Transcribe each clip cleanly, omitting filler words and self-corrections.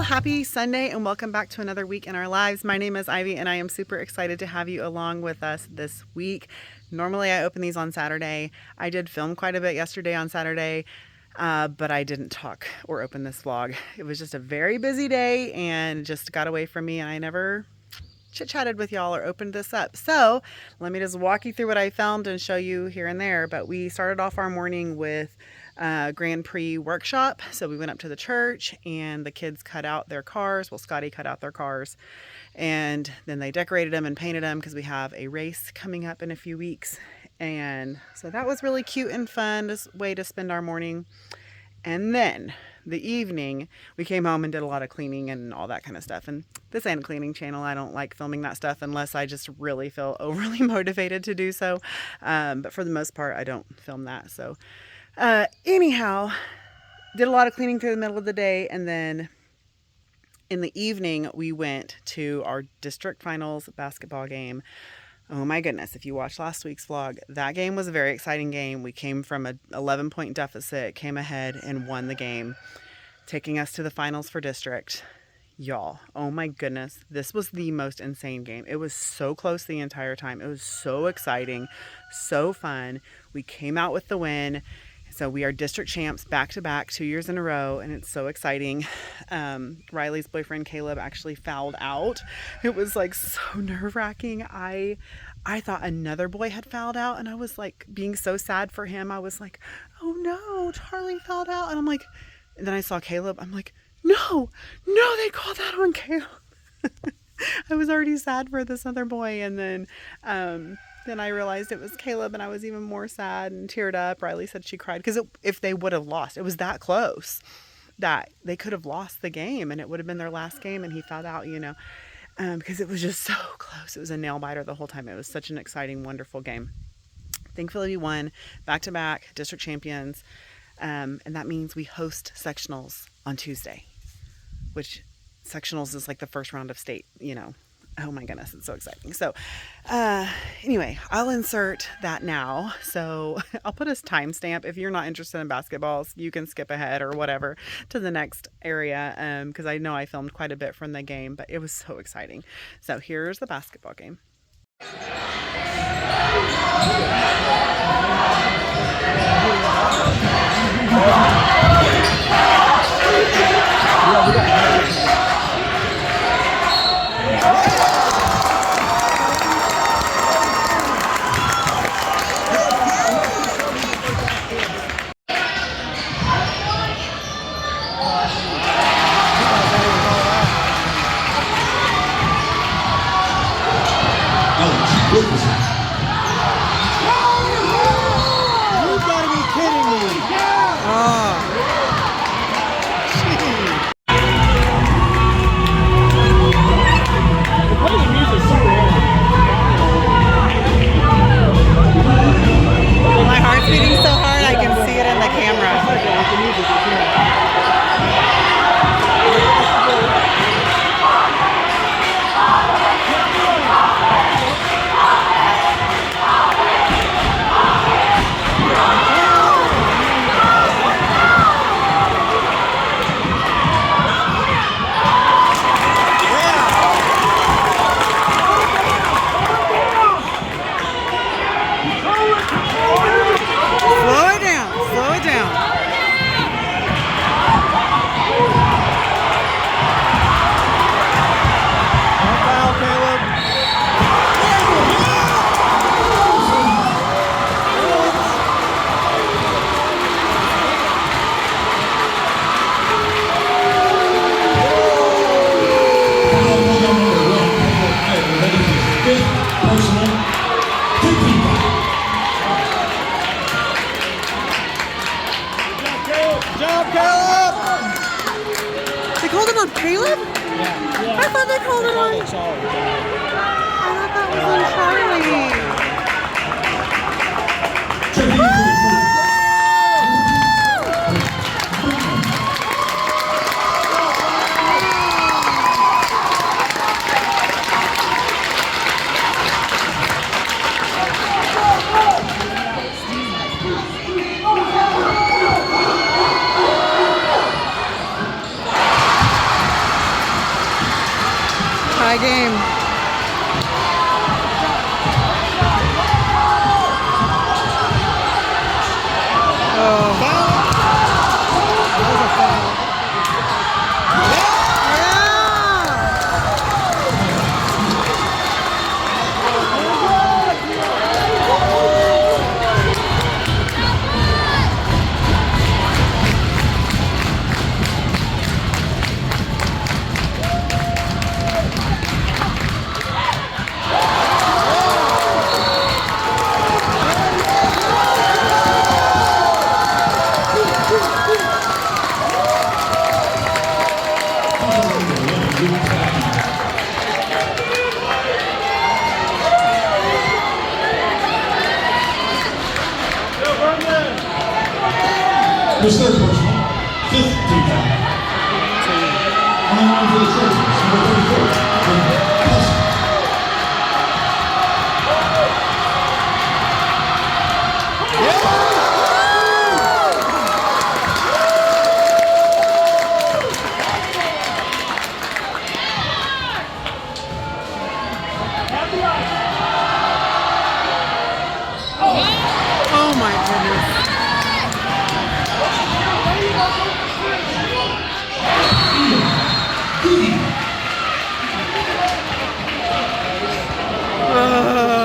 happy Sunday and welcome back to another week in our lives. My name is Ivy and I am super excited to have you along with us this week. Normally I open these on Saturday. I did film quite a bit yesterday on Saturday, but I didn't talk or open this vlog. It was just a very busy day and just got away from me, and I never chit-chatted with y'all or opened this up. So let me just walk you through what I filmed and show you here and there. But we started off our morning with Grand Prix workshop. So we went up to the church and the kids cut out their cars. Well, Scotty cut out their cars and then they decorated them and painted them because we have a race coming up in a few weeks. And so that was really cute and fun, this way to spend our morning. And then the evening we came home and did a lot of cleaning and all that kind of stuff. And this ain't a cleaning channel. I don't like filming that stuff unless I just really feel overly motivated to do so. But for the most part, I don't film that. So anyhow, did a lot of cleaning through the middle of the day, and then in the evening we went to our district finals basketball game. Oh my goodness, if you watched last week's vlog, that game was a very exciting game. We came from an 11-point deficit, came ahead and won the game, taking us to the finals for district. Y'all, oh my goodness, this was the most insane game. It was so close the entire time. It was so exciting, so fun. We came out with the win. So we are district champs back to back 2 years in a row, and it's so exciting. Riley's boyfriend Caleb actually fouled out. It was like so nerve-wracking. I thought another boy had fouled out, and I was like being so sad for him. I was like, oh no, Charlie fouled out. And I'm like, and then I saw Caleb. I'm like, no, they called that on Caleb. I was already sad for this other boy, and then I realized it was Caleb, and I was even more sad and teared up. Riley said she cried because if they would have lost, it was that close that they could have lost the game, and it would have been their last game, and he fouled out, because it was just so close. It was a nail biter the whole time. It was such an exciting, wonderful game. Thankfully, we won back-to-back district champions, and that means we host sectionals on Tuesday, which sectionals is like the first round of state, Oh my goodness, it's so exciting. So anyway, I'll insert that now. So I'll put a timestamp. If you're not interested in basketballs, you can skip ahead or whatever to the next area, because I know I filmed quite a bit from the game, but it was so exciting. So here's the basketball game. They called it on Caleb? Yeah. I thought they called it on Charlie. I thought that was on Charlie. His third personal, fifth team foul. On the line for the Trojans, number 34, Cassville. Oh my goodness.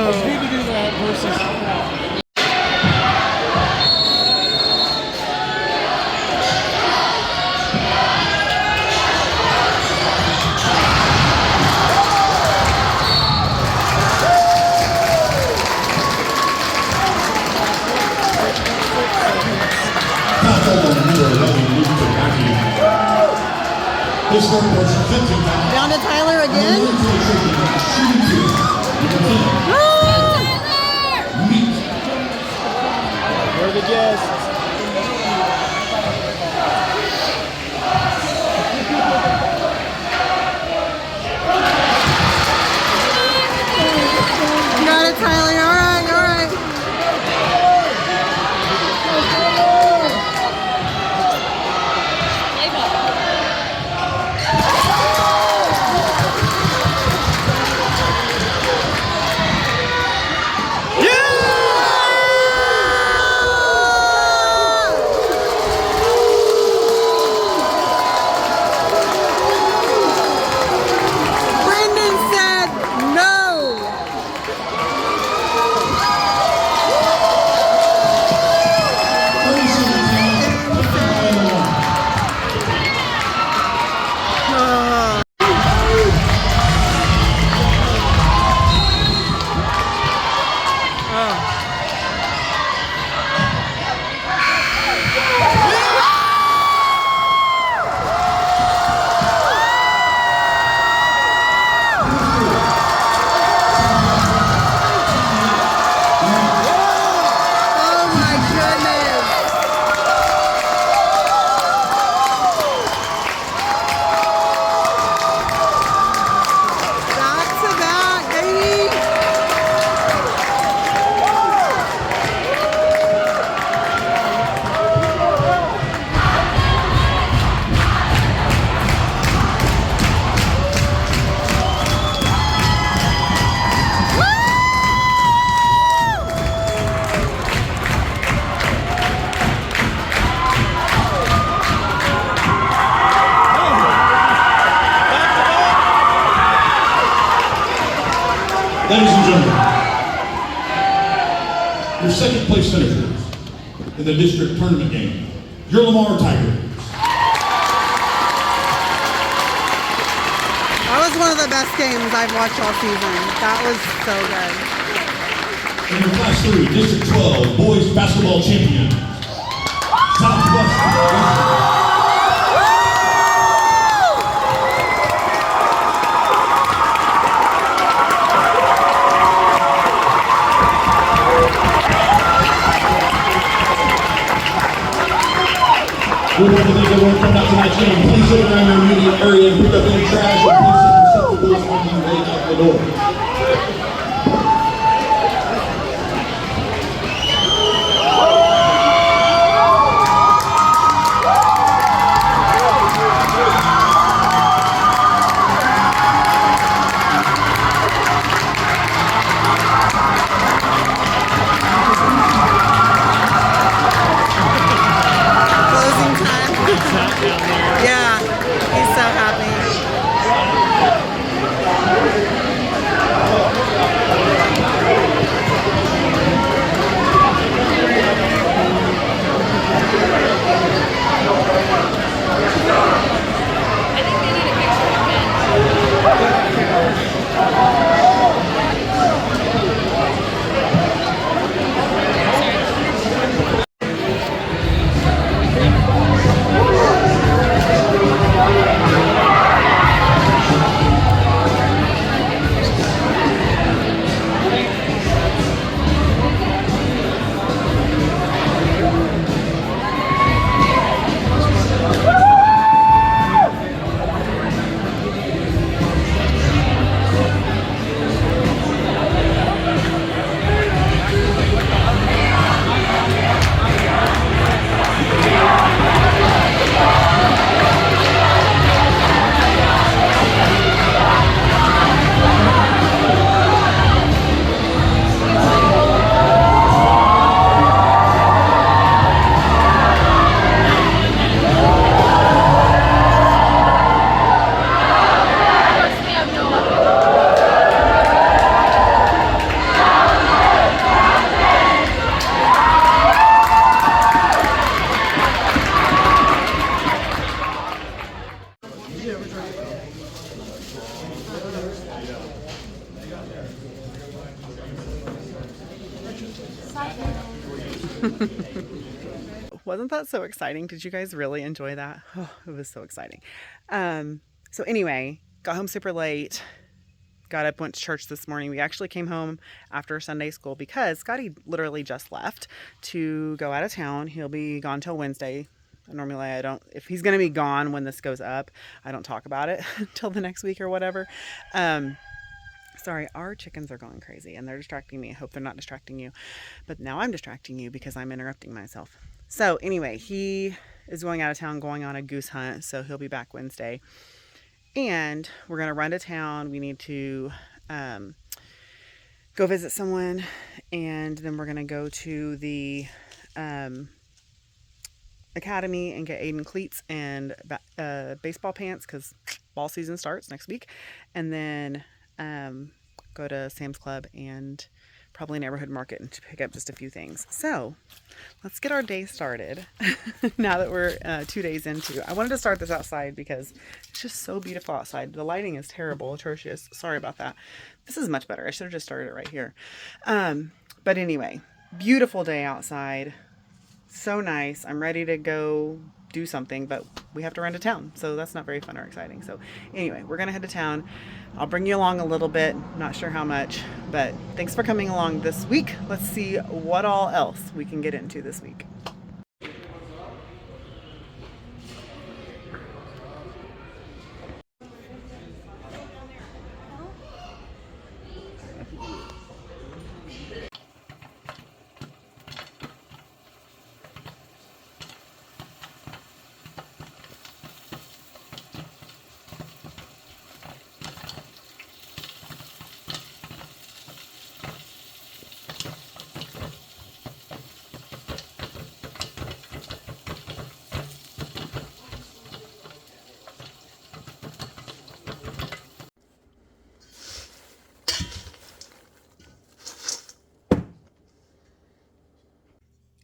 It's good to do that versus. His third personal, 15 foul. Down to Tyler again? Where the guests. Got it, Tyler. All right, all right. Brendan said no. Oh my goodness. Back to back, baby. Ladies and gentlemen, your second place finishers in the district tournament game, your Lamar Tigers. That was one of the best games I've watched all season. That was so good. In your Class 3, District 12, boys basketball champion, Southwest. We want to thank everyone coming out tonight's game. Please sit around your immediate area and pick up any trash or pieces of receptacles when you walk out the door. Closing time. Yeah, he's so happy. Wasn't that so exciting? Did you guys really enjoy that? Oh, it was so exciting. So anyway, got home super late. Got up, went to church this morning. We actually came home after Sunday school because Scotty literally just left to go out of town. He'll be gone till Wednesday. Normally I don't, if he's going to be gone when this goes up, I don't talk about it until the next week or whatever. Sorry, our chickens are going crazy and they're distracting me. I hope they're not distracting you. But now I'm distracting you because I'm interrupting myself. So anyway, he is going out of town, going on a goose hunt. So he'll be back Wednesday. And we're going to run to town. We need to go visit someone. And then we're going to go to the academy and get Aiden cleats and baseball pants because ball season starts next week. And then go to Sam's Club and probably Neighborhood Market and pick up just a few things. So let's get our day started now that we're 2 days into. I wanted to start this outside because it's just so beautiful outside. The lighting is terrible, atrocious. Sorry about that. This is much better. I should have just started it right here. But anyway, beautiful day outside. So nice. I'm ready to go do something, but we have to run to town, so that's not very fun or exciting. So anyway, we're gonna head to town. I'll bring you along a little bit, not sure how much, but thanks for coming along this week. Let's see what all else we can get into this week.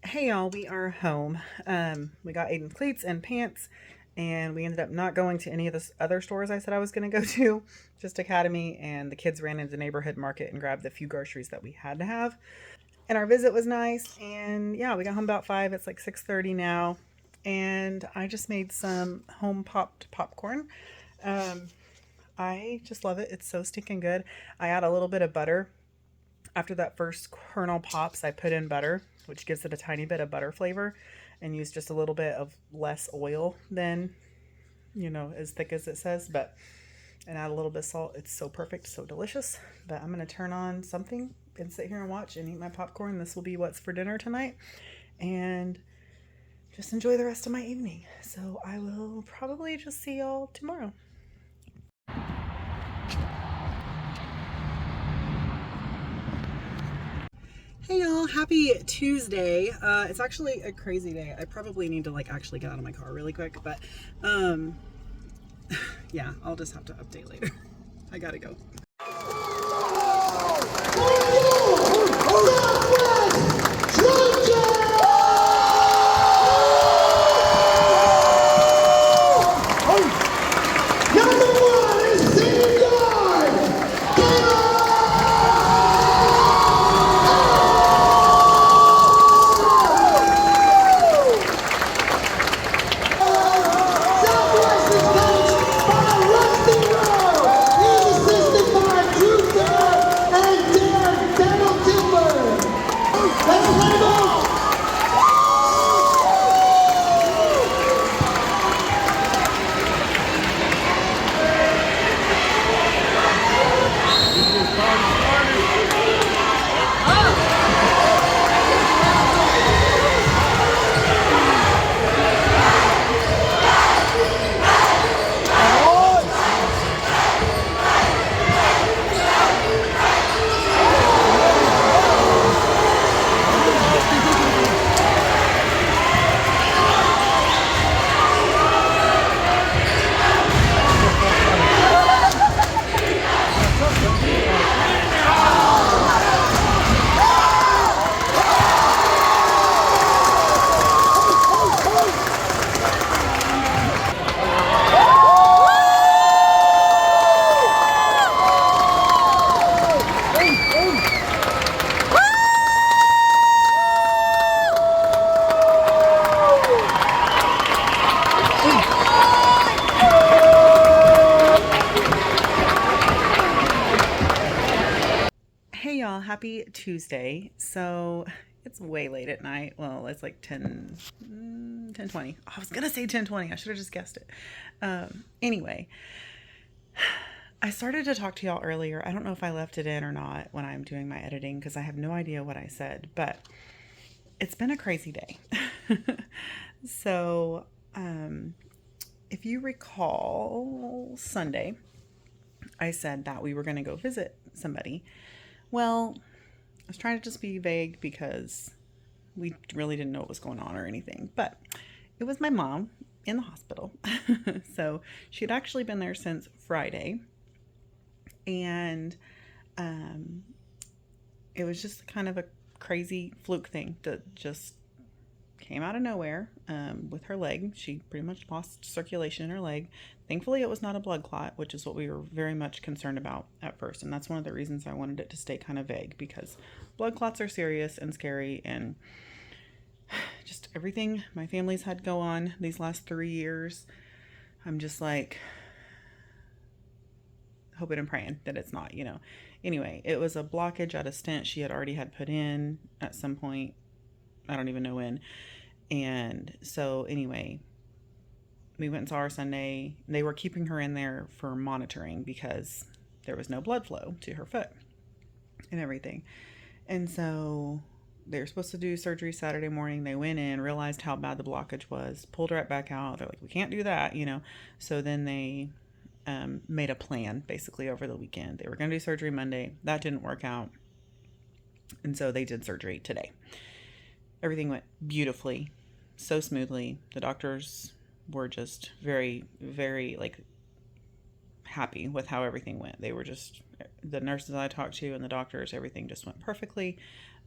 Hey y'all, we are home. We got Aiden cleats and pants, and we ended up not going to any of the other stores I said I was going to go to, just Academy, and the kids ran into the Neighborhood Market and grabbed the few groceries that we had to have. And our visit was nice, and yeah, we got home about 5. It's like 6:30 now, and I just made some home popped popcorn. I just love it. It's so stinking good. I add a little bit of butter. After that first kernel pops, I put in butter, which gives it a tiny bit of butter flavor, and use just a little bit of less oil than, you know, as thick as it says, but, and add a little bit of salt. It's so perfect, so delicious. But I'm going to turn on something and sit here and watch and eat my popcorn. This will be what's for dinner tonight, and just enjoy the rest of my evening. So I will probably just see y'all tomorrow. Hey y'all, happy Tuesday. It's actually a crazy day. I probably need to like actually get out of my car really quick, but yeah, I'll just have to update later. I gotta go. Southwest is coached by Rusty Rowe. He's assisted by Drew happy Tuesday. So it's way late at night. Well, it's like 10:20. I was gonna say 10:20. I should have just guessed it. Anyway, I started to talk to y'all earlier. I don't know if I left it in or not when I'm doing my editing because I have no idea what I said, but it's been a crazy day. So, if you recall Sunday, I said that we were going to go visit somebody. Well, I was trying to just be vague because we really didn't know what was going on or anything, but it was my mom in the hospital. So she had actually been there since Friday, and it was just kind of a crazy fluke thing that just came out of nowhere with her leg. She pretty much lost circulation in her leg. Thankfully, it was not a blood clot, which is what we were very much concerned about at first. And that's one of the reasons I wanted it to stay kind of vague, because blood clots are serious and scary, and just everything my family's had go on these last 3 years. I'm just like hoping and praying that it's not, Anyway, it was a blockage at a stent she had already had put in at some point. I don't even know when. And so anyway, we went and saw her Sunday. They were keeping her in there for monitoring because there was no blood flow to her foot and everything. And so they were supposed to do surgery Saturday morning. They went in, realized how bad the blockage was, pulled her right back out. They're like, we can't do that, So then they made a plan basically over the weekend. They were going to do surgery Monday. That didn't work out. And so they did surgery today. Everything went beautifully, so smoothly. The doctors were just very, very happy with how everything went. They were just, the nurses I talked to and the doctors, everything just went perfectly.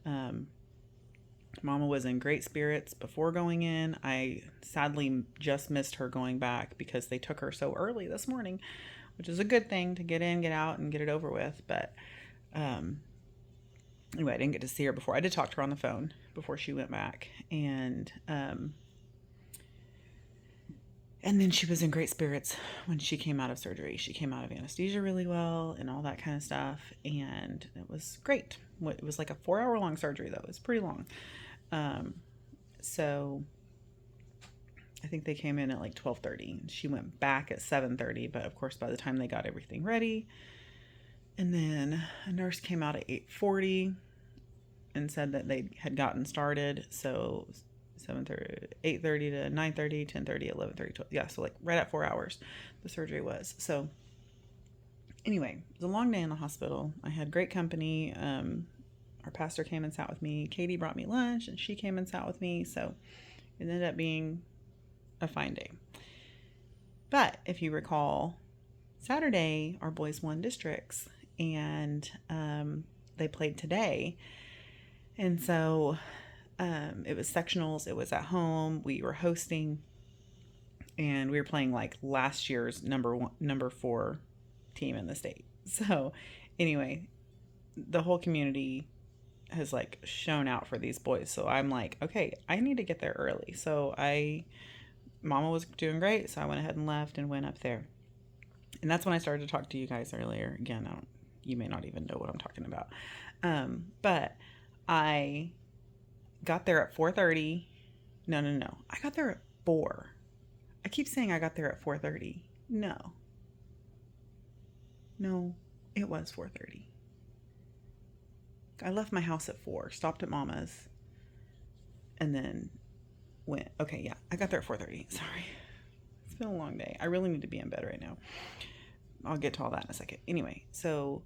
Mama was in great spirits before going in. I sadly just missed her going back because they took her so early this morning, which is a good thing to get in, get out, and get it over with. But anyway, I didn't get to see her before. I did talk to her on the phone before she went back. And then she was in great spirits when she came out of surgery. She came out of anesthesia really well and all that kind of stuff. And it was great. It was like a 4-hour long surgery, though. It was pretty long. So I think they came in at like 12:30. She went back at 7:30. But of course, by the time they got everything ready, and then a nurse came out at 8:40 and said that they had gotten started. So 7:30, 8:30 to 9:30, 10:30, 11:30, 12. Yeah, so like right at 4 hours the surgery was. So anyway, it was a long day in the hospital. I had great company. Our pastor came and sat with me. Katie brought me lunch, and she came and sat with me. So it ended up being a fine day. But if you recall, Saturday our boys won districts, and they played today. And so it was sectionals. It was at home. We were hosting, and we were playing like last year's number 4 team in the state. So anyway, the whole community has like shown out for these boys. So I'm like, okay, I need to get there early. So Mama was doing great. So I went ahead and left and went up there. And that's when I started to talk to you guys earlier. Again, you may not even know what I'm talking about. But I got there at 4:30. No. I got there at 4. I keep saying I got there at 4:30. No, it was 4:30. I left my house at 4, stopped at Mama's, and then went. Okay, yeah, I got there at 4:30. Sorry. It's been a long day. I really need to be in bed right now. I'll get to all that in a second. Anyway, so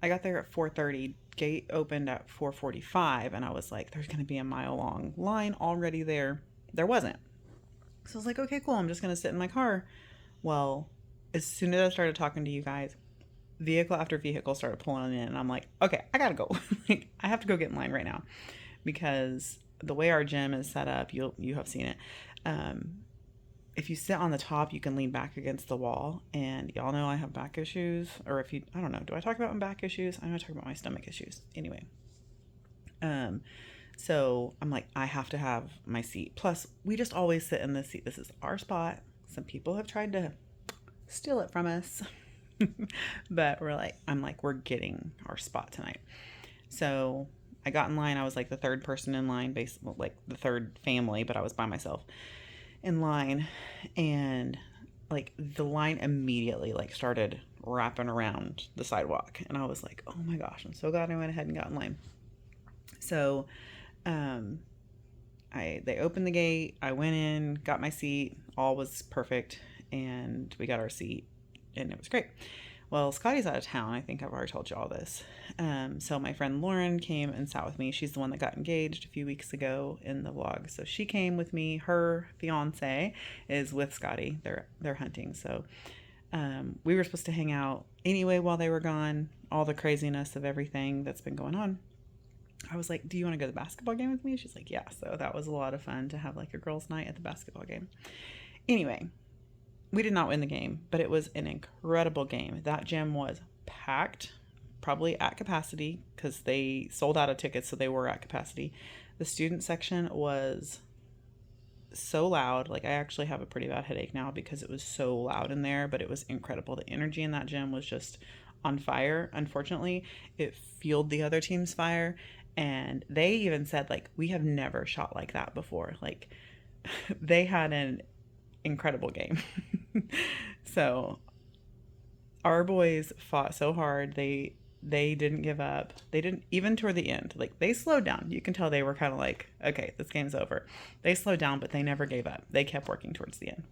I got there at 4:30. Gate opened at 4:45, and I was like, there's going to be a mile-long line already there. There wasn't. So I was like, okay, cool. I'm just going to sit in my car. Well, as soon as I started talking to you guys, vehicle after vehicle started pulling in, and I'm like, okay, I got to go. I have to go get in line right now, because the way our gym is set up, you have seen it. If you sit on the top, you can lean back against the wall, and y'all know I have back issues. Or I don't know, do I talk about my back issues? I'm going to talk about my stomach issues. Anyway. So I'm like, I have to have my seat. Plus, we just always sit in this seat. This is our spot. Some people have tried to steal it from us, but we're getting our spot tonight. So I got in line. I was like the third person in line, basically like the third family, but I was by myself in line. And like the line immediately like started wrapping around the sidewalk. And I was like, oh my gosh, I'm so glad I went ahead and got in line. So um, they opened the gate. I went in, got my seat. All was perfect, and we got our seat, and it was great. Well, Scotty's out of town. I think I've already told you all this. So my friend Lauren came and sat with me. She's the one that got engaged a few weeks ago in the vlog. So she came with me. Her fiance is with Scotty. They're hunting. So we were supposed to hang out anyway while they were gone. All the craziness of everything that's been going on. I was like, do you want to go to the basketball game with me? She's like, yeah. So that was a lot of fun to have like a girls' night at the basketball game. Anyway, we did not win the game, but it was an incredible game. That gym was packed, probably at capacity because they sold out of tickets, so they were at capacity. The student section was so loud. Like, I actually have a pretty bad headache now because it was so loud in there, but it was incredible. The energy in that gym was just on fire. Unfortunately, it fueled the other team's fire. And they even said, like, we have never shot like that before. Like, they had an incredible game. So our boys fought so hard. They didn't give up. They didn't, even toward the end. Like, they slowed down. You can tell they were kind of like, okay, this game's over. They slowed down, but they never gave up. They kept working towards the end.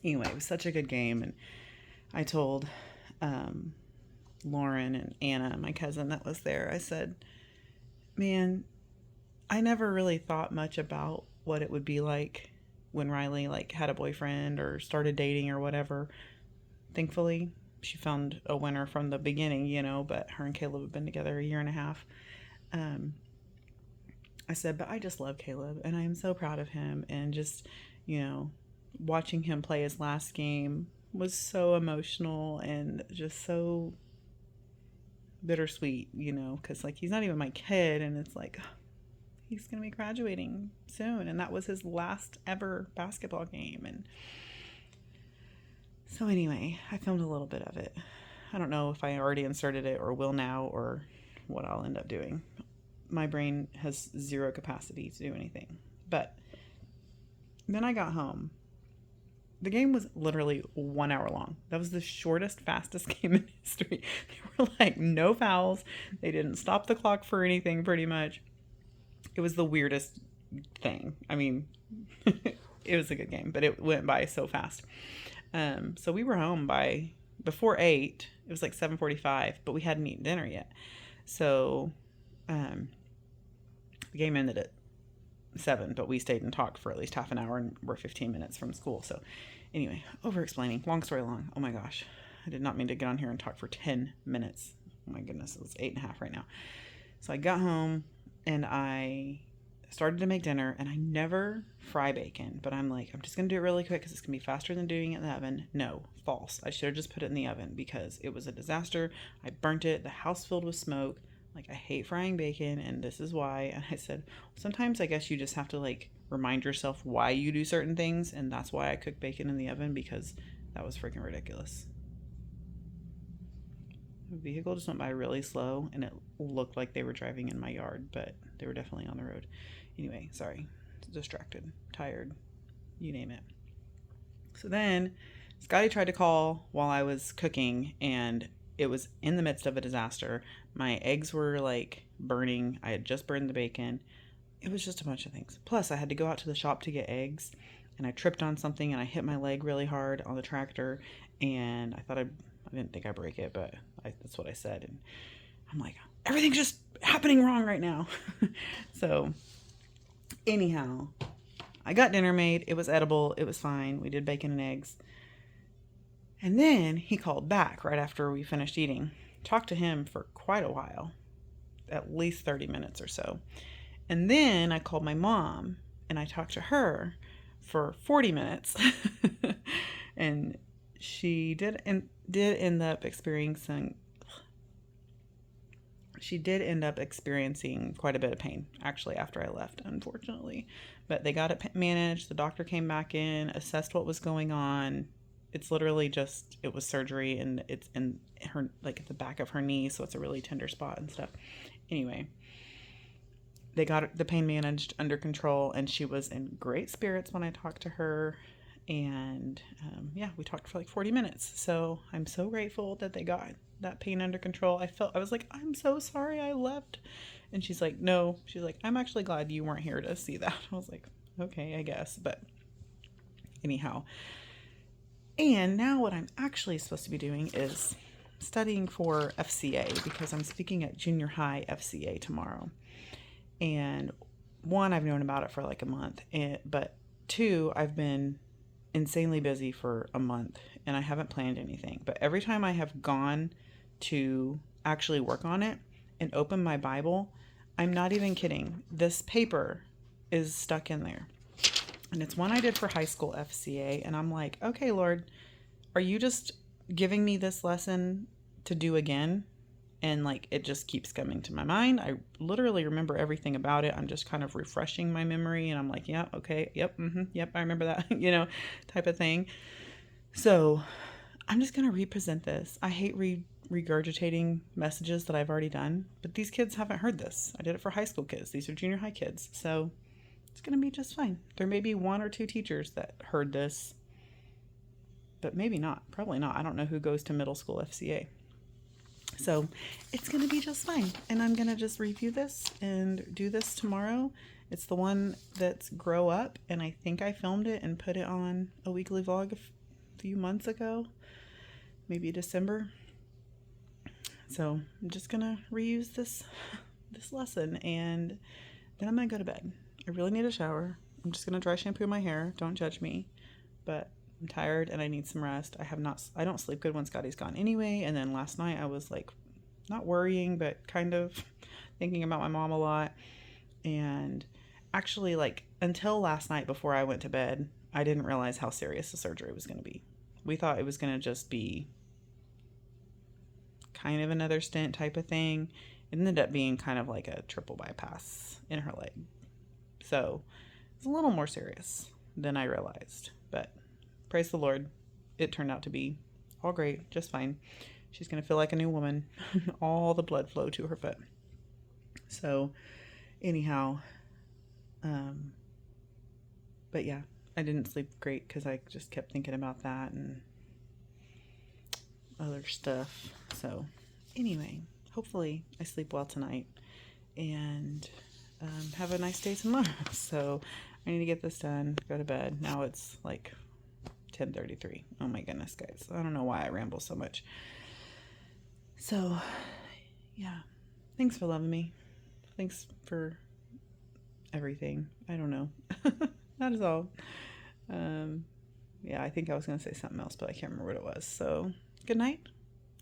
Anyway, it was such a good game. And I told Lauren and Anna, my cousin that was there, I said, man, I never really thought much about what it would be like when Riley like had a boyfriend or started dating or whatever. Thankfully, she found a winner from the beginning, you know, but her and Caleb have been together a year and a half. I said, but I just love Caleb and I am so proud of him. And just, you know, watching him play his last game was so emotional and just so bittersweet, you know, because like he's not even my kid, and it's like he's gonna be graduating soon, and that was his last ever basketball game. And so anyway, I filmed a little bit of it. I don't know if I already inserted it or will now, or what I'll end up doing. My brain has zero capacity to do anything. But then I got home. The game was literally 1 hour long. That was the shortest, fastest game in history. They were like, no fouls. They didn't stop the clock for anything, pretty much. It was the weirdest thing. I mean, it was a good game, but it went by so fast. So we were home by before 8. It was like 7:45, but we hadn't eaten dinner yet. So the game ended at 7, but we stayed and talked for at least half an hour, and we're 15 minutes from school. So anyway, over explaining, long story long. Oh my gosh, I did not mean to get on here and talk for 10 minutes. Oh my goodness, it was 8.5 right now. So I got home and I started to make dinner, and I never fry bacon, but I'm like, I'm just gonna do it really quick because it's gonna be faster than doing it in the oven. No, false. I should have just put it in the oven because it was a disaster. I burnt it. The house filled with smoke. Like, I hate frying bacon, and this is why. And I said, sometimes I guess you just have to like remind yourself why you do certain things, and that's why I cook bacon in the oven, because that was freaking ridiculous. The vehicle just went by really slow, and it looked like they were driving in my yard, but they were definitely on the road. Anyway, sorry, distracted, tired, you name it. So then Scotty tried to call while I was cooking, and it was in the midst of a disaster. My eggs were like burning. I had just burned the bacon. It was just a bunch of things. Plus, I had to go out to the shop to get eggs, and I tripped on something, and I hit my leg really hard on the tractor, and I didn't think I'd break it, but that's what I said. And I'm like, everything's just happening wrong right now. So anyhow, I got dinner made. It was edible. It was fine. We did bacon and eggs. And then he called back right after we finished eating. Talked to him for quite a while, at least 30 minutes or so. And then I called my mom, and I talked to her for 40 minutes. And she did end up experiencing quite a bit of pain, actually, after I left, unfortunately. But they got it managed. The doctor came back in, assessed what was going on. It's literally just, it was surgery, and it's in her, like at the back of her knee, so it's a really tender spot and stuff. Anyway, they got the pain managed under control, and she was in great spirits when I talked to her. And yeah, we talked for like 40 minutes. So I'm so grateful that they got that pain under control. I was like, I'm so sorry I left. And she's like, no. She's like, I'm actually glad you weren't here to see that. I was like, okay, I guess. But anyhow. And now what I'm actually supposed to be doing is studying for FCA, because I'm speaking at junior high FCA tomorrow. And one, I've known about it for like a month, but two, I've been insanely busy for a month and I haven't planned anything. But every time I have gone to actually work on it and open my Bible, I'm not even kidding, this paper is stuck in there. And it's one I did for high school FCA. And I'm like, okay, Lord, are you just giving me this lesson to do again? And like, it just keeps coming to my mind. I literally remember everything about it. I'm just kind of refreshing my memory. And I'm like, yeah, okay, yep, yep, I remember that, type of thing. So I'm just going to represent this. I hate regurgitating messages that I've already done, but these kids haven't heard this. I did it for high school kids. These are junior high kids. So it's going to be just fine. There may be one or two teachers that heard this, but maybe not. Probably not. I don't know who goes to middle school FCA. So it's going to be just fine. And I'm going to just review this and do this tomorrow. It's the one that's Grow Up. And I think I filmed it and put it on a weekly vlog a few months ago, maybe December. So I'm just going to reuse this lesson, and then I'm going to go to bed. I really need a shower. I'm just going to dry shampoo my hair. Don't judge me, but I'm tired and I need some rest. I don't sleep good when Scotty's gone anyway. And then last night I was like, not worrying, but kind of thinking about my mom a lot. And actually, like, until last night before I went to bed, I didn't realize how serious the surgery was going to be. We thought it was going to just be kind of another stent type of thing. It ended up being kind of like a triple bypass in her leg. So it's a little more serious than I realized, but praise the Lord, it turned out to be all great, just fine. She's going to feel like a new woman. All the blood flow to her foot. So anyhow, but yeah, I didn't sleep great because I just kept thinking about that and other stuff. So anyway, hopefully I sleep well tonight and have a nice day tomorrow. So I need to get this done, go to bed. Now it's like 10:33. Oh my goodness, guys. I don't know why I ramble so much. So, yeah. Thanks for loving me. Thanks for everything. I don't know. That is all. Yeah, I think I was going to say something else, but I can't remember what it was. So, good night,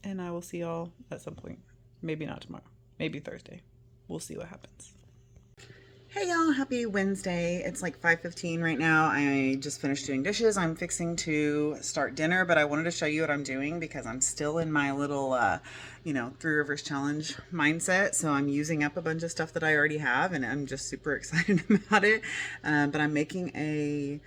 and I will see y'all at some point. Maybe not tomorrow. Maybe Thursday. We'll see what happens. Hey y'all, happy Wednesday. It's like 5:15 right now. I just finished doing dishes. I'm fixing to start dinner, but I wanted to show you what I'm doing because I'm still in my little, Three Rivers Challenge mindset. So I'm using up a bunch of stuff that I already have, and I'm just super excited about it. But I'm making a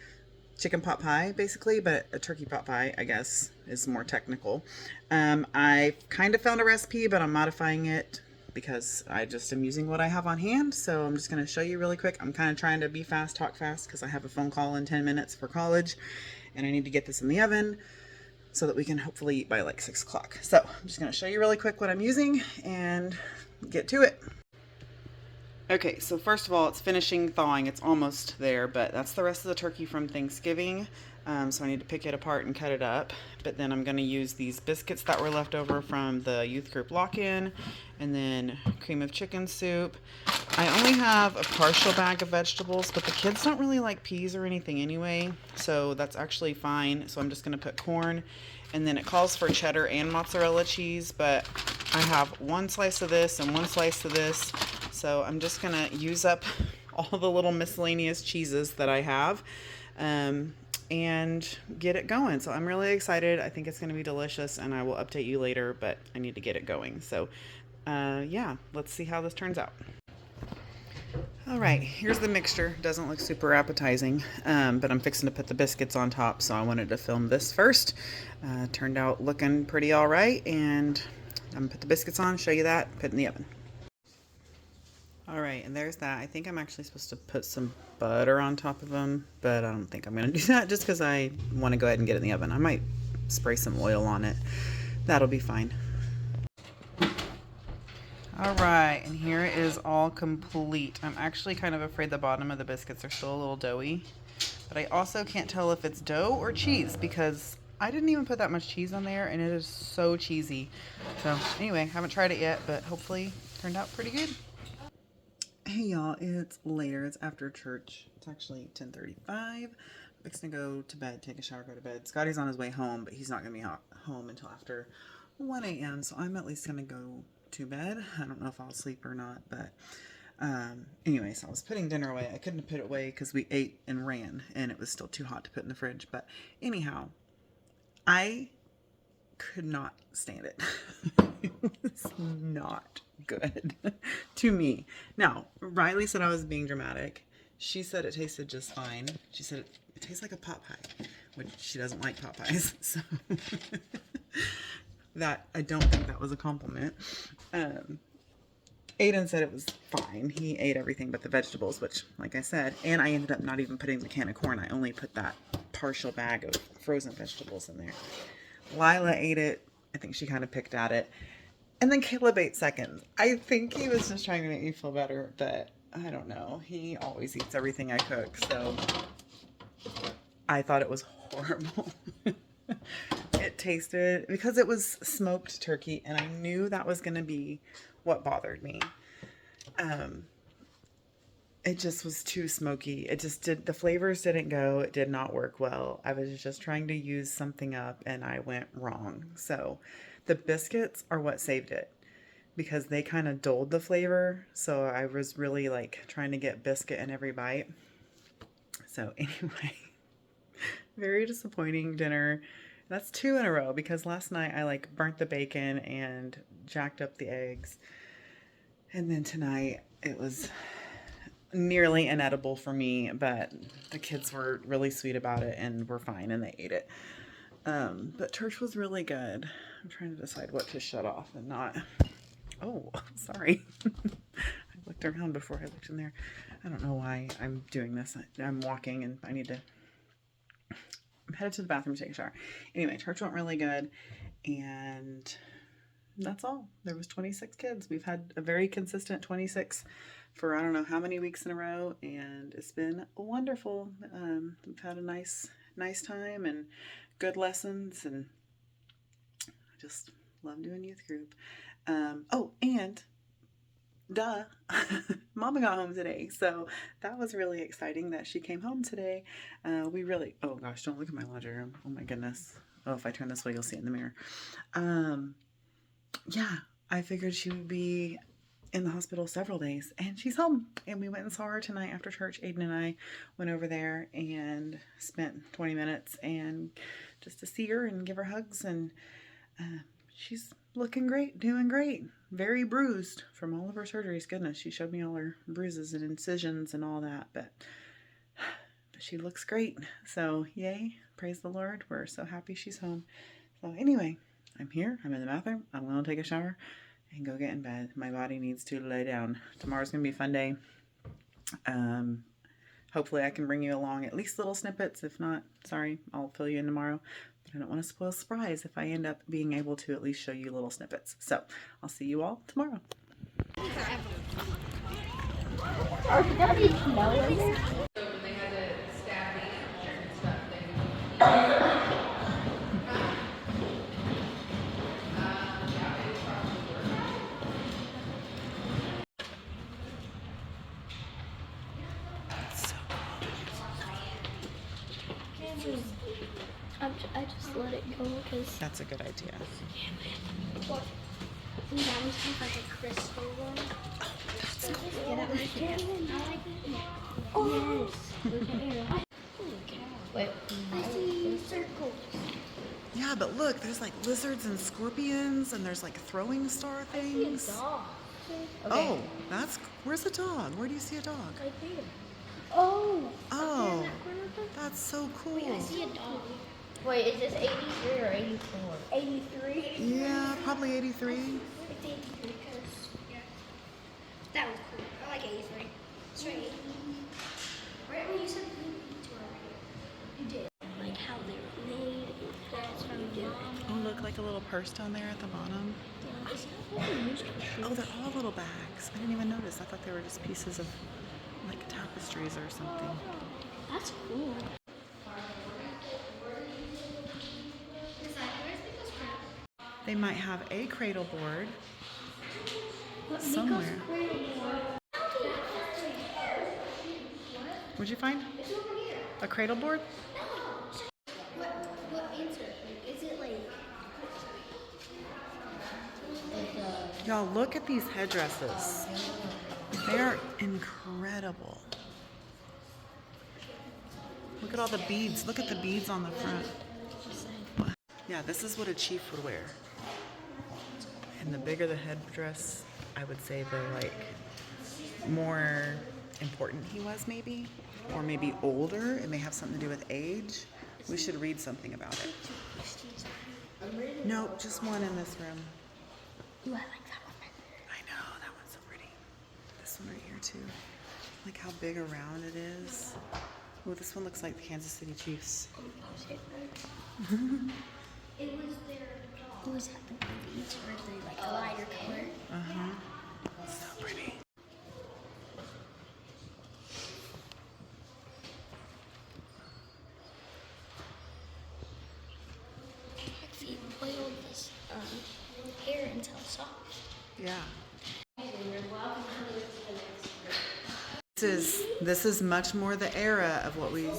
chicken pot pie, basically, but a turkey pot pie, I guess, is more technical. I kind of found a recipe, but I'm modifying it because I just am using what I have on hand. So I'm just going to show you really quick. I'm kind of trying to be fast, talk fast, because I have a phone call in 10 minutes for college, and I need to get this in the oven so that we can hopefully eat by like 6 o'clock. So I'm just going to show you really quick what I'm using and get to it. Okay, so first of all, it's finishing thawing. It's almost there, but that's the rest of the turkey from Thanksgiving. So I need to pick it apart and cut it up. But then I'm going to use these biscuits that were left over from the youth group lock-in, and then cream of chicken soup. I only have a partial bag of vegetables, but the kids don't really like peas or anything anyway, so that's actually fine. So I'm just going to put corn, and then it calls for cheddar and mozzarella cheese, but I have one slice of this and one slice of this. So I'm just going to use up all the little miscellaneous cheeses that I have and get it going. So I'm really excited. I think it's going to be delicious, and I will update you later, but I need to get it going. So yeah, let's see how this turns out. All right, here's the mixture. Doesn't look super appetizing, but I'm fixing to put the biscuits on top, so I wanted to film this first. Turned out looking pretty all right, and I'm going to put the biscuits on, show you that, put it in the oven. All right, and there's that. I think I'm actually supposed to put some butter on top of them, but I don't think I'm going to do that just because I want to go ahead and get it in the oven. I might spray some oil on it. That'll be fine. All right, and here it is all complete. I'm actually kind of afraid the bottom of the biscuits are still a little doughy, but I also can't tell if it's dough or cheese because I didn't even put that much cheese on there, and it is so cheesy. So anyway, haven't tried it yet, but hopefully it turned out pretty good. Hey y'all, it's later. It's after church. It's actually 10:35. Fixing to go to bed, take a shower, go to bed. Scotty's on his way home, but he's not going to be home until after 1 a.m. So I'm at least going to go to bed. I don't know if I'll sleep or not, but anyway, so I was putting dinner away. I couldn't put it away because we ate and ran, and it was still too hot to put in the fridge. But anyhow, I could not stand it. It was not good to me. Now, Riley said I was being dramatic. She said it tasted just fine. She said it tastes like a pot pie, which she doesn't like pot pies. So that, I don't think that was a compliment. Aiden said it was fine. He ate everything but the vegetables, which, like I said, and I ended up not even putting the can of corn. I only put that partial bag of frozen vegetables in there. Lila ate it. I think she kind of picked at it. And then Caleb ate second. I think he was just trying to make me feel better, but I don't know. He always eats everything I cook, so I thought it was horrible. It tasted, because it was smoked turkey, and I knew that was going to be what bothered me. It just was too smoky. It just did, the flavors didn't go. It did not work well. I was just trying to use something up and I went wrong. So the biscuits are what saved it because they kind of dulled the flavor. So I was really like trying to get biscuit in every bite. So anyway, very disappointing dinner. That's 2 in a row because last night I like burnt the bacon and jacked up the eggs. And then tonight it was nearly inedible for me, but the kids were really sweet about it and were fine and they ate it. But church was really good. I'm trying to decide what to shut off and not. Oh, sorry. I looked around before I looked in there. I don't know why I'm doing this. I'm walking and I need to. I'm headed to the bathroom to take a shower. Anyway, church went really good and that's all. There was 26 kids. We've had a very consistent 26 for I don't know how many weeks in a row, and it's been wonderful. We've had a nice time and good lessons, and I just love doing youth group. Oh, and duh, Mama got home today, so that was really exciting that she came home today. Oh gosh, don't look at my laundry room. Oh my goodness. Oh, if I turn this way, you'll see it in the mirror. Yeah, I figured she would be in the hospital several days, and she's home. And we went and saw her tonight after church. Aiden and I went over there and spent 20 minutes and just to see her and give her hugs. And she's looking great, doing great. Very bruised from all of her surgeries. Goodness, she showed me all her bruises and incisions and all that, but she looks great. So yay, praise the Lord. We're so happy she's home. So anyway, I'm here. I'm in the bathroom. I'm going to take a shower and go get in bed. My body needs to lay down. Tomorrow's going to be a fun day. Hopefully I can bring you along at least little snippets. If not, sorry, I'll fill you in tomorrow. But I don't want to spoil a surprise if I end up being able to at least show you little snippets. So I'll see you all tomorrow. Are there gonna be snow in there? I just let it go because That's a good idea. what? And that one's kind of like a crystal one. That's So just get it like that. I like it. Oh yes. Wait. I see circles. Yeah, but look, there's like lizards and scorpions, and there's like throwing star I see a things. dog. Oh, where's the dog? Where do you see a dog? Right there. Oh. Oh, Up there in that corner there? that's so cool. Wait, I see a dog. Wait, is this 83 or 84? 83. Yeah, probably 83. It's 83 because, yeah. That was cool. I like straight. Right when you said tour, you did. Like how they were made. That's how you did it. Oh, look, like a little purse down there at the bottom. Oh, they're all little bags. I didn't even notice. I thought they were just pieces of like tapestries or something. That's cool. They might have a cradle board What somewhere. Miko's cradle board? What'd you find? It's over here. A cradle board? What answer? Like, is it like Y'all, look at these headdresses. They are incredible. Look at all the beads. Look at the beads on the front. Yeah, this is what a chief would wear. And the bigger the headdress, I would say the like more important he was maybe, or maybe older. It may have something to do with age. We should read something about it. No, just one in this room. Ooh, I like that one. I know, that one's so pretty. This one right here too. Like how big around it is. Oh, this one looks like the Kansas City Chiefs. It was their. Who was that? The beads or the like lighter color? So pretty. If you oiled this hair until it's soft. Yeah. This is much more the era of what we. Yep.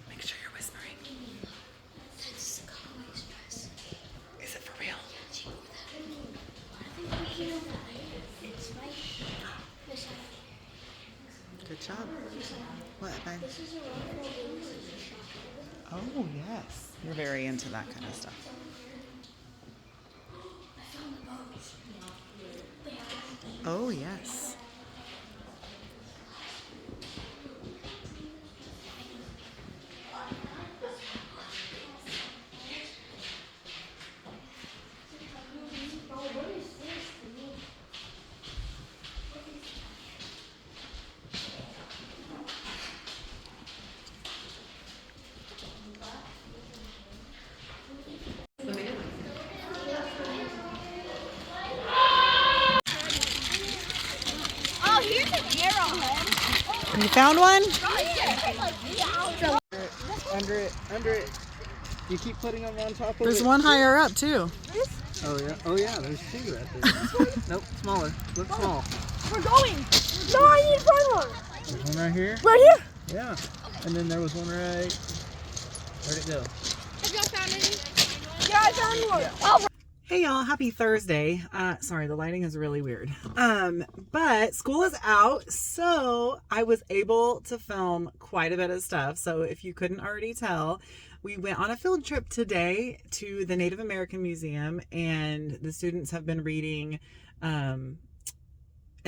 Make sure you're whispering. That's Conway's dress. Is it for real? She wore that. I think we know that. It's right. This Good job. What, babe? is a rock. Oh, yes. You're very into that kind of stuff. Oh, yes. Oh, here's an arrowhead. You found one? Under it. You keep putting them on top of it. There's one higher up, too. Oh yeah. Oh yeah. There's two right there. Nope. Smaller. Look small. We're going. No, I need to find one. There's one right here. Right here. Yeah. And then there was one right. Where'd it go? Have y'all found any? Yeah, I found one. Oh, Hey y'all, happy Thursday. Sorry, the lighting is really weird. But school is out, so I was able to film quite a bit of stuff. So if you couldn't already tell, we went on a field trip today to the Native American Museum, and the students have been reading and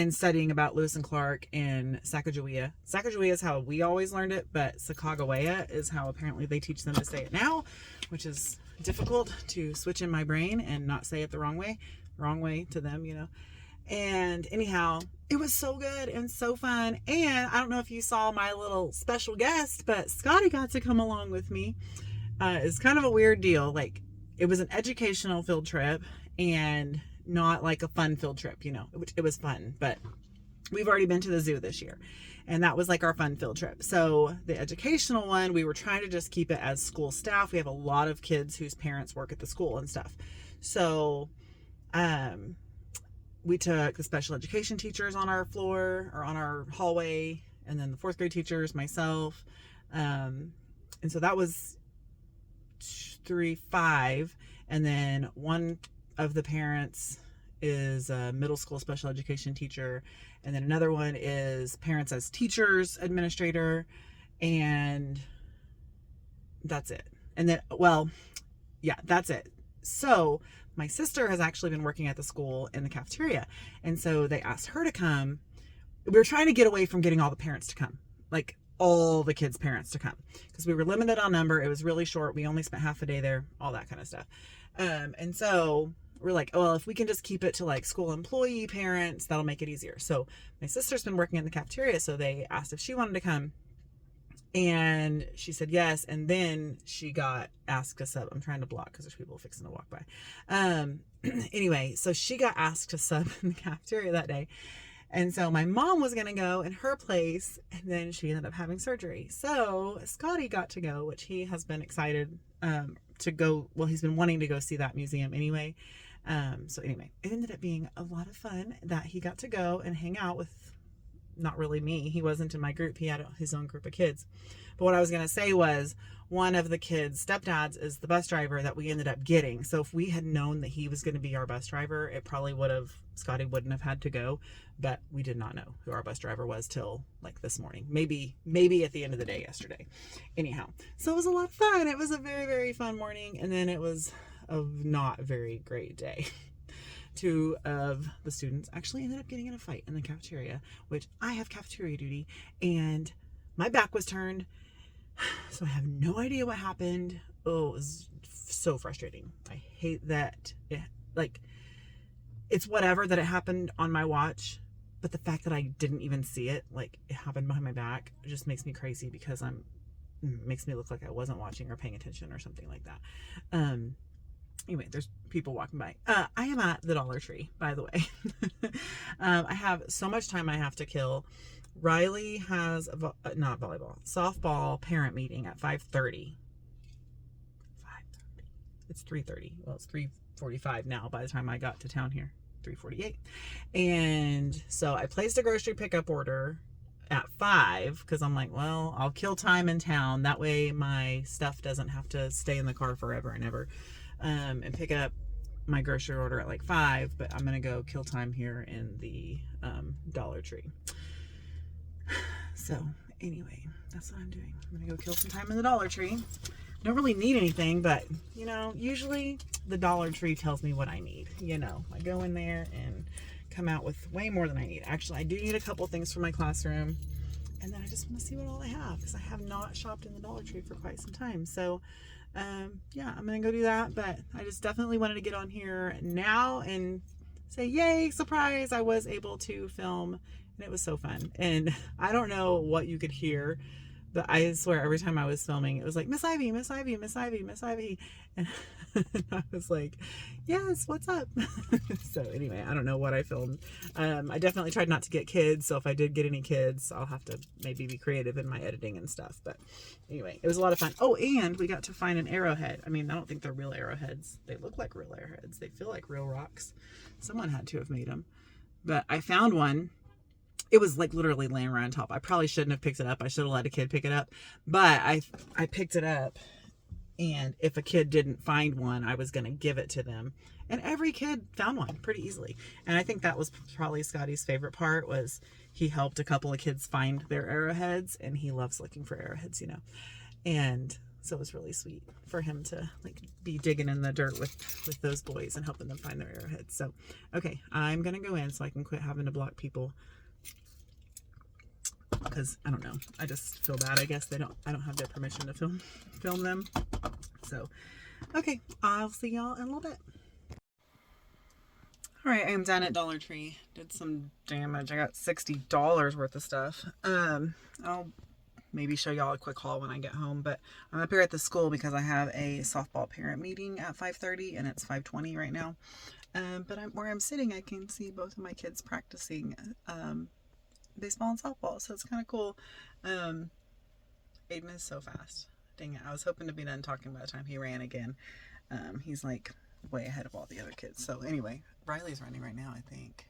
studying about Lewis and Clark in Sacagawea. Sacagawea is how we always learned it, but Sacagawea is how apparently they teach them to say it now, which is difficult to switch in my brain and not say it the wrong way to them, you know. And anyhow, it was so good and so fun. And I don't know if you saw my little special guest, but Scotty got to come along with me. It's kind of a weird deal. Like, it was an educational field trip and not like a fun field trip, you know. It was fun, but we've already been to the zoo this year, and that was like our fun field trip. So the educational one, we were trying to just keep it as school staff. We have a lot of kids whose parents work at the school and stuff. So we took the special education teachers on our floor or on our hallway, and then the fourth grade teachers, myself. And so that was 5. And then one of the parents is a middle school special education teacher, and then another one is parents as teachers administrator, and that's it. And then, well, yeah, that's it. So my sister has actually been working at the school in the cafeteria, and so they asked her to come. We were trying to get away from getting all the parents to come. Like, all the kids' parents to come because we were limited on number. It was really short. We only spent half a day there, all that kind of stuff. And so we're like, oh, well, if we can just keep it to like school employee parents, that'll make it easier. So my sister's been working in the cafeteria, so they asked if she wanted to come. And she said yes, and then she got asked to sub. I'm trying to block because there's people fixing to walk by. Anyway, so she got asked to sub in the cafeteria that day. And so my mom was going to go in her place, and then she ended up having surgery. So Scotty got to go, which he has been excited to go. Well, he's been wanting to go see that museum anyway. So anyway, it ended up being a lot of fun that he got to go and hang out with, not really me. He wasn't in my group. He had his own group of kids. But what I was going to say was one of the kids' stepdads is the bus driver that we ended up getting. So if we had known that he was going to be our bus driver, it probably would have, Scotty wouldn't have had to go, but we did not know who our bus driver was till like this morning, maybe at the end of the day yesterday. Anyhow, so it was a lot of fun. It was a very, very fun morning. And then it was a not very great day. Two of the students actually ended up getting in a fight in the cafeteria, which I have cafeteria duty, and my back was turned, so I have no idea what happened. Oh, it was so frustrating. I hate that it's whatever that it happened on my watch, but the fact that I didn't even see it, like it happened behind my back, it just makes me crazy because makes me look like I wasn't watching or paying attention or something like that. Anyway, there's people walking by. I am at the Dollar Tree, by the way. I have so much time I have to kill. Riley has not volleyball, softball parent meeting at 5:30. 5:30. It's 3:30. Well, it's 3:45 now by the time I got to town here. 3:48. And so I placed a grocery pickup order at 5 because I'm like, well, I'll kill time in town. That way my stuff doesn't have to stay in the car forever and ever. And pick up my grocery order at like 5, but I'm gonna go kill time here in the Dollar Tree. So anyway, that's what I'm doing. I'm gonna go kill some time in the Dollar Tree. Don't really need anything, but you know, usually the Dollar Tree tells me what I need. You know, I go in there and come out with way more than I need. Actually, I do need a couple things for my classroom, and then I just want to see what all they have because I have not shopped in the Dollar Tree for quite some time. So yeah, I'm gonna go do that, but I just definitely wanted to get on here now and say, yay, surprise, I was able to film, and it was so fun. And I don't know what you could hear, but I swear every time I was filming, it was like, Miss Ivy, Miss Ivy, Miss Ivy, Miss Ivy. And I was like, yes, what's up? So anyway, I don't know what I filmed. I definitely tried not to get kids. So if I did get any kids, I'll have to maybe be creative in my editing and stuff. But anyway, it was a lot of fun. Oh, and we got to find an arrowhead. I mean, I don't think they're real arrowheads. They look like real arrowheads. They feel like real rocks. Someone had to have made them. But I found one. It was like literally laying right on top. I probably shouldn't have picked it up. I should have let a kid pick it up. But I picked it up. And if a kid didn't find one, I was going to give it to them. And every kid found one pretty easily. And I think that was probably Scotty's favorite part, was he helped a couple of kids find their arrowheads. And he loves looking for arrowheads, you know. And so it was really sweet for him to like be digging in the dirt with those boys and helping them find their arrowheads. So, okay, I'm going to go in so I can quit having to block people. Because I don't know, I just feel bad. I guess I don't have their permission to film them. So okay, I'll see y'all in a little bit. All right, I'm done at Dollar Tree. Did some damage. I got $60 worth of stuff. I'll maybe show y'all a quick haul when I get home, but I'm up here at the school because I have a softball parent meeting at 5:30 and it's 5:20 right now. But where I'm sitting, I can see both of my kids practicing baseball and softball, so it's kind of cool. Aiden is so fast. Dang it, I was hoping to be done talking by the time he ran again. He's like way ahead of all the other kids. So anyway, Riley's running right now, I think.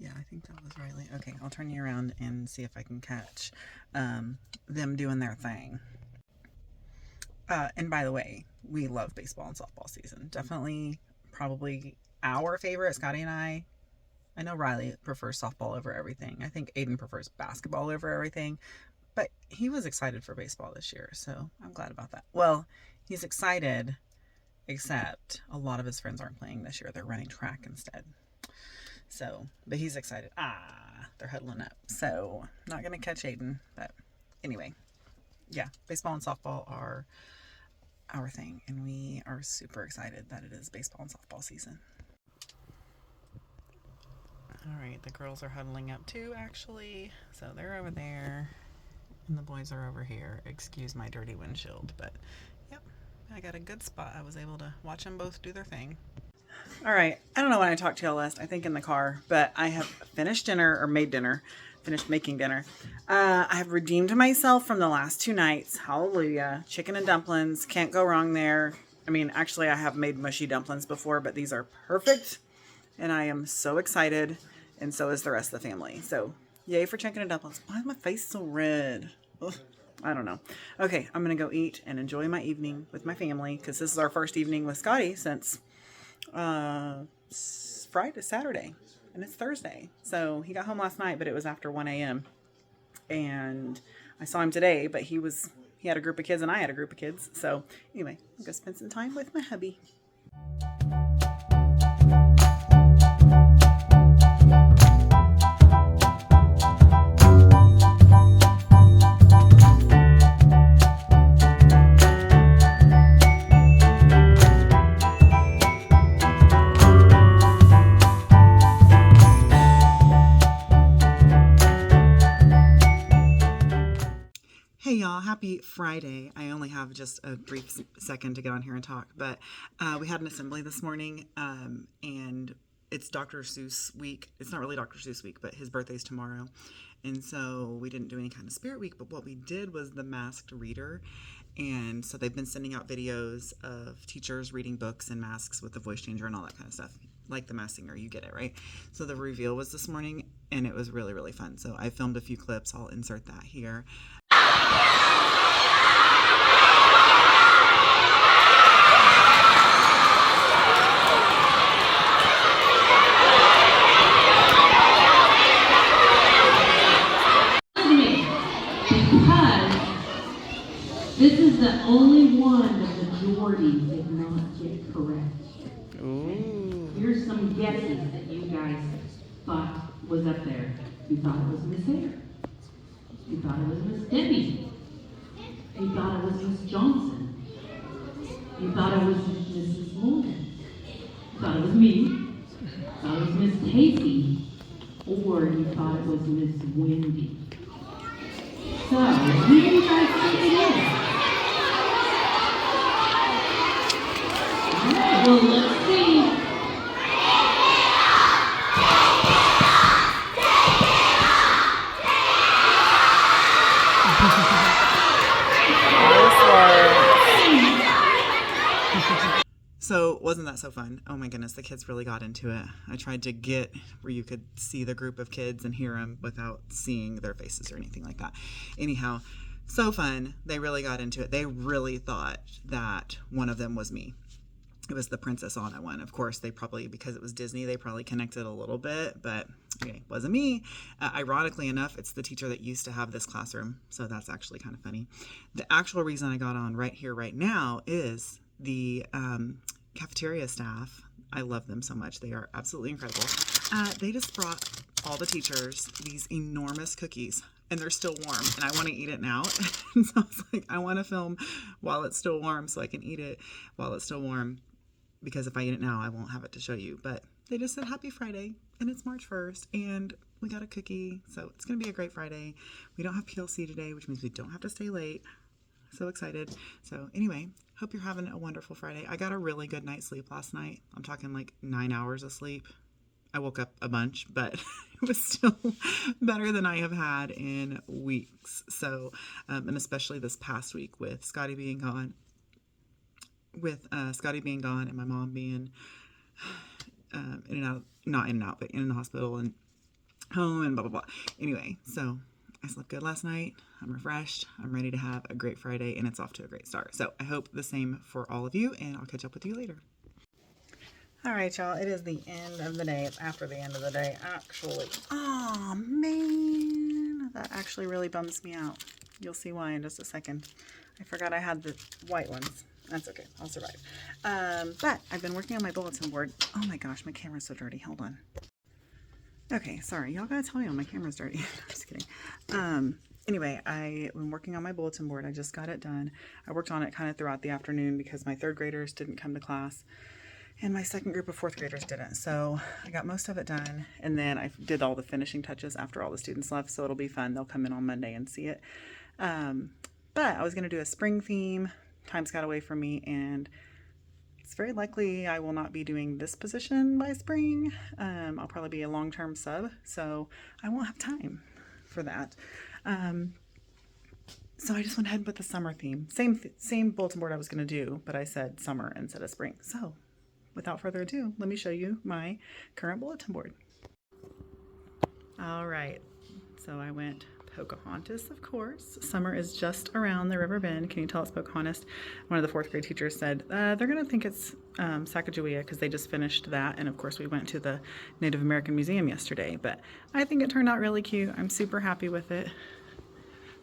Yeah, I think that was Riley. Okay, I'll turn you around and see if I can catch them doing their thing. And by the way, we love baseball and softball season. Definitely, probably our favorite, Scotty and I. I know Riley prefers softball over everything. I think Aiden prefers basketball over everything. But he was excited for baseball this year, so I'm glad about that. Well, he's excited, except a lot of his friends aren't playing this year. They're running track instead. So, but he's excited. they're huddling up. So not going to catch Aiden, but anyway, yeah, baseball and softball are our thing, and we are super excited that it is baseball and softball season. All right, the girls are huddling up too, actually. So they're over there, and the boys are over here. Excuse my dirty windshield, but yep, I got a good spot. I was able to watch them both do their thing. All right, I don't know when I talked to y'all last, I think in the car, but I have finished dinner, or made dinner, finished making dinner. I have redeemed myself from the last 2 nights. Hallelujah. Chicken and dumplings, can't go wrong there. I mean, actually I have made mushy dumplings before, but these are perfect, and I am so excited, and so is the rest of the family. So yay for chicken and dumplings. Why is my face so red? Ugh, I don't know. Okay, I'm gonna go eat and enjoy my evening with my family, because this is our first evening with Scotty since Saturday, and it's Thursday. So he got home last night, but it was after 1 a.m. and I saw him today, but he had a group of kids and I had a group of kids. So anyway, I'm gonna spend some time with my hubby. Hey y'all, happy Friday. I only have just a brief second to get on here and talk, but we had an assembly this morning, and it's Dr. Seuss week. It's not really Dr. Seuss week, but his birthday's tomorrow. And so we didn't do any kind of spirit week, but what we did was the masked reader. And so they've been sending out videos of teachers reading books in masks with the voice changer and all that kind of stuff. Like the Masked Singer, you get it, right? So the reveal was this morning, and it was really, really fun. So I filmed a few clips. I'll insert that here. This is the only one the majority did not get correct. Ooh. Here's some guesses that you guys thought was up there. You thought it was Miss Hare. You thought it was Miss Debbie. You thought it was Miss Johnson. You thought it was Mrs. Morgan. You thought it was me. You thought it was Miss Casey. Or you thought it was Miss Wendy. So, who do you guys think it is? Well, let's see. So wasn't that so fun? Oh my goodness, the kids really got into it. I tried to get where you could see the group of kids and hear them without seeing their faces or anything like that. Anyhow, so fun. They really got into it. They really thought that one of them was me. It was the Princess Anna one. Of course, they probably, because it was Disney, they probably connected a little bit, but okay, wasn't me. Ironically enough, it's the teacher that used to have this classroom, so that's actually kind of funny. The actual reason I got on right here, right now, is the cafeteria staff. I love them so much. They are absolutely incredible. They just brought all the teachers these enormous cookies, and they're still warm, and I want to eat it now. And so I was like, I want to film while it's still warm so I can eat it while it's still warm, because if I eat it now, I won't have it to show you. But they just said happy Friday, and it's March 1st, and we got a cookie, so it's going to be a great Friday. We don't have PLC today, which means we don't have to stay late. So excited. So anyway, hope you're having a wonderful Friday. I got a really good night's sleep last night. I'm talking like 9 hours of sleep. I woke up a bunch, but it was still better than I have had in weeks. So, and especially this past week with Scotty being gone, and my mom being in and out, not in and out, but in the hospital and home and blah, blah, blah. Anyway, so I slept good last night. I'm refreshed. I'm ready to have a great Friday, and it's off to a great start. So I hope the same for all of you, and I'll catch up with you later. All right, y'all. It is the end of the day. It's after the end of the day, actually. Oh, man. That actually really bums me out. You'll see why in just a second. I forgot I had the white ones. That's okay. I'll survive. But I've been working on my bulletin board. Oh, my gosh. My camera's so dirty. Hold on. Okay, sorry. Y'all gotta tell me when my camera's dirty. I'm just kidding. Anyway, I've been working on my bulletin board. I just got it done. I worked on it kind of throughout the afternoon because my third graders didn't come to class and my second group of fourth graders didn't. So I got most of it done, and then I did all the finishing touches after all the students left, so it'll be fun. They'll come in on Monday and see it. But I was going to do a spring theme. Time's got away from me, and it's very likely I will not be doing this position by spring. I'll probably be a long-term sub, so I won't have time for that. So I just went ahead and put the summer theme. Same bulletin board I was going to do, but I said summer instead of spring. So without further ado, let me show you my current bulletin board. All right, so I went Pocahontas, of course. Summer is just around the river bend. Can you tell it's Pocahontas? One of the fourth grade teachers said they're going to think it's Sacagawea because they just finished that. And of course, we went to the Native American Museum yesterday. But I think it turned out really cute. I'm super happy with it.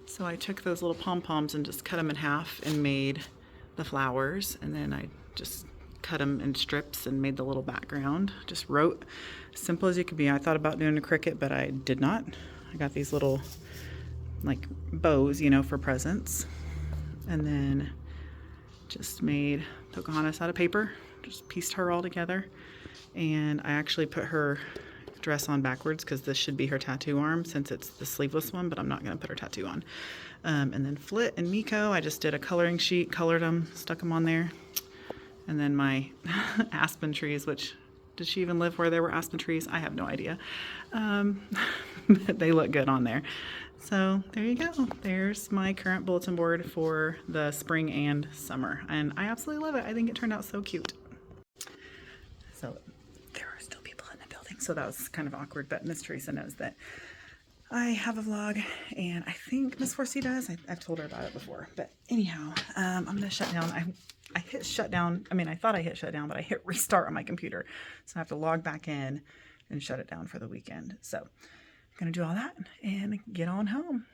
So I took those little pom-poms and just cut them in half and made the flowers. And then I just cut them in strips and made the little background. Just wrote as simple as you could be. I thought about doing a cricket, but I did not. I got these little like bows, you know, for presents. And then just made Pocahontas out of paper, just pieced her all together. And I actually put her dress on backwards because this should be her tattoo arm since it's the sleeveless one, but I'm not going to put her tattoo on. And then Flit and Miko, I just did a coloring sheet, colored them, stuck them on there. And then my aspen trees, which, did she even live where there were aspen trees? I have no idea. But they look good on there. So there you go. There's my current bulletin board for the spring and summer. And I absolutely love it. I think it turned out so cute. So there are still people in the building. So that was kind of awkward, but Miss Teresa knows that I have a vlog, and I think Miss Forsey does. I've told her about it before. But anyhow, I'm going to shut down. I hit shutdown. I mean, I thought I hit shutdown, but I hit restart on my computer. So I have to log back in and shut it down for the weekend. So I'm going to do all that and get on home.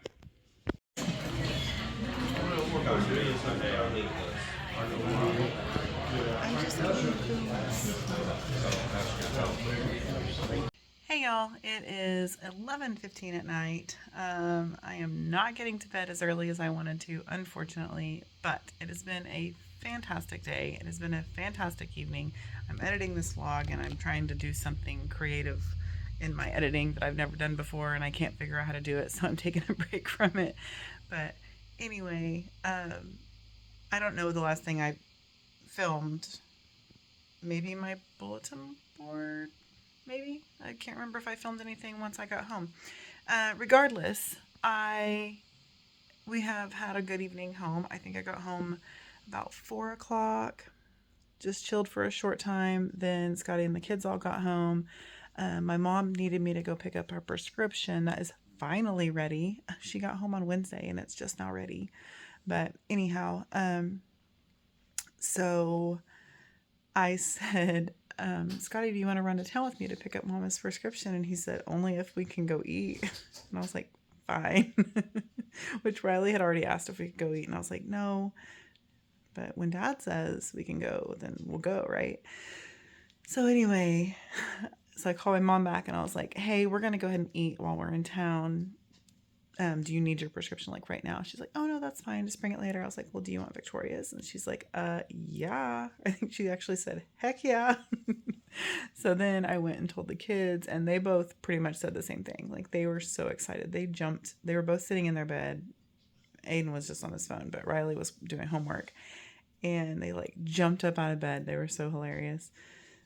Hey y'all, it is 11:15 at night. I am not getting to bed as early as I wanted to, unfortunately, but it has been a fantastic day. It has been a fantastic evening. I'm editing this vlog and I'm trying to do something creative in my editing that I've never done before, and I can't figure out how to do it, so I'm taking a break from it. But anyway, I don't know the last thing I filmed. Maybe my bulletin board? Maybe? I can't remember if I filmed anything once I got home. Regardless, we have had a good evening home. I think I got home about 4 o'clock, just chilled for a short time. Then Scotty and the kids all got home. My mom needed me to go pick up her prescription. That is finally ready. She got home on Wednesday and it's just now ready. But anyhow, so I said, Scotty, do you want to run to town with me to pick up Mama's prescription? And he said, only if we can go eat. And I was like, fine. Which Riley had already asked if we could go eat. And I was like, no. But when Dad says we can go, then we'll go, right? So anyway, so I called my mom back and I was like, hey, we're going to go ahead and eat while we're in town. Do you need your prescription like right now? She's like, oh no, that's fine. Just bring it later. I was like, well, do you want Victoria's? And she's like, yeah. I think she actually said, heck yeah. So then I went and told the kids, and they both pretty much said the same thing. Like, they were so excited. They jumped. They were both sitting in their bed. Aiden was just on his phone, but Riley was doing homework, and they like jumped up out of bed. They were so hilarious.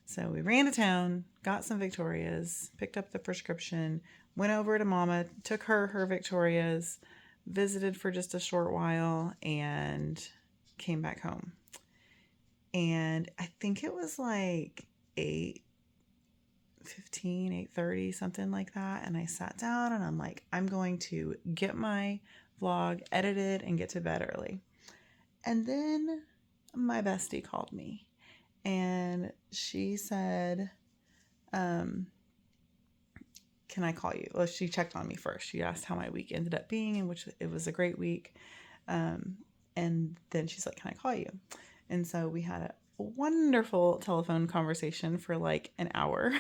So we ran to town, got some Victoria's, picked up the prescription, went over to Mama, took her Victoria's, visited for just a short while, and came back home. And I think it was like 8:15, 8:30, something like that. And I sat down and I'm like, I'm going to get my vlog edited and get to bed early. And then my bestie called me and she said, can I call you? Well, she checked on me first. She asked how my week ended up being, in which it was a great week. And then she's like, can I call you? And so we had a wonderful telephone conversation for like an hour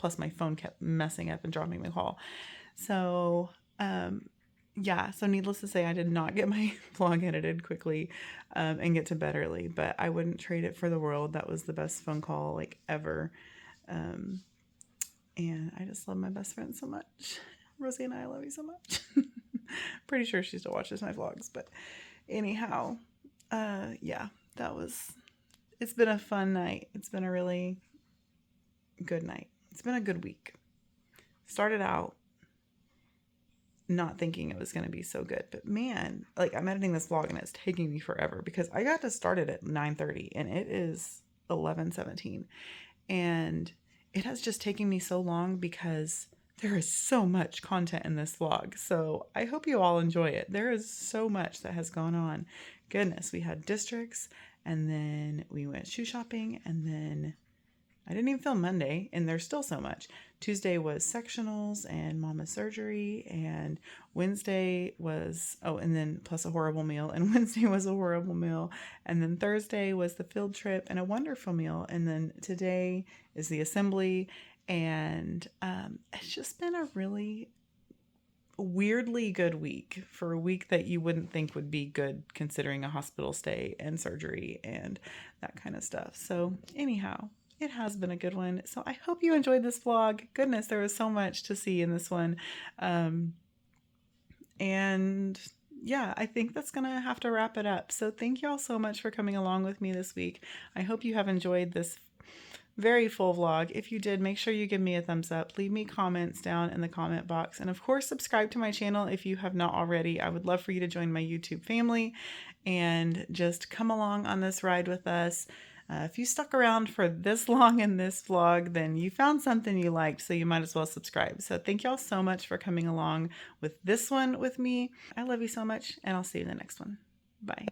Plus my phone kept messing up and dropping the call. So, yeah, so needless to say, I did not get my vlog edited quickly and get to bed early, but I wouldn't trade it for the world. That was the best phone call like ever. And I just love my best friend so much. Rosie and I love you so much. Pretty sure she still watches my vlogs, but anyhow, yeah, it's been a fun night. It's been a really good night. It's been a good week. Started out not thinking it was going to be so good, but man, like I'm editing this vlog and it's taking me forever because I got to start it at 9:30 and it is 11:17, and it has just taken me so long because there is so much content in this vlog. So I hope you all enjoy it. There is so much that has gone on. Goodness, we had districts, and then we went shoe shopping, and then I didn't even film Monday, and there's still so much. Tuesday was sectionals and mama's surgery, and Wednesday was, oh, and then plus a horrible meal, and Wednesday was a horrible meal, and then Thursday was the field trip and a wonderful meal, and then today is the assembly, and it's just been a really weirdly good week for a week that you wouldn't think would be good considering a hospital stay and surgery and that kind of stuff. So anyhow, it has been a good one. So I hope you enjoyed this vlog. Goodness, there was so much to see in this one. And yeah, I think that's going to have to wrap it up. So thank you all so much for coming along with me this week. I hope you have enjoyed this very full vlog. If you did, make sure you give me a thumbs up. Leave me comments down in the comment box. And of course, subscribe to my channel if you have not already. I would love for you to join my YouTube family and just come along on this ride with us. If you stuck around for this long in this vlog, then you found something you liked, so you might as well subscribe. So thank y'all so much for coming along with this one with me. I love you so much, and I'll see you in the next one. Bye.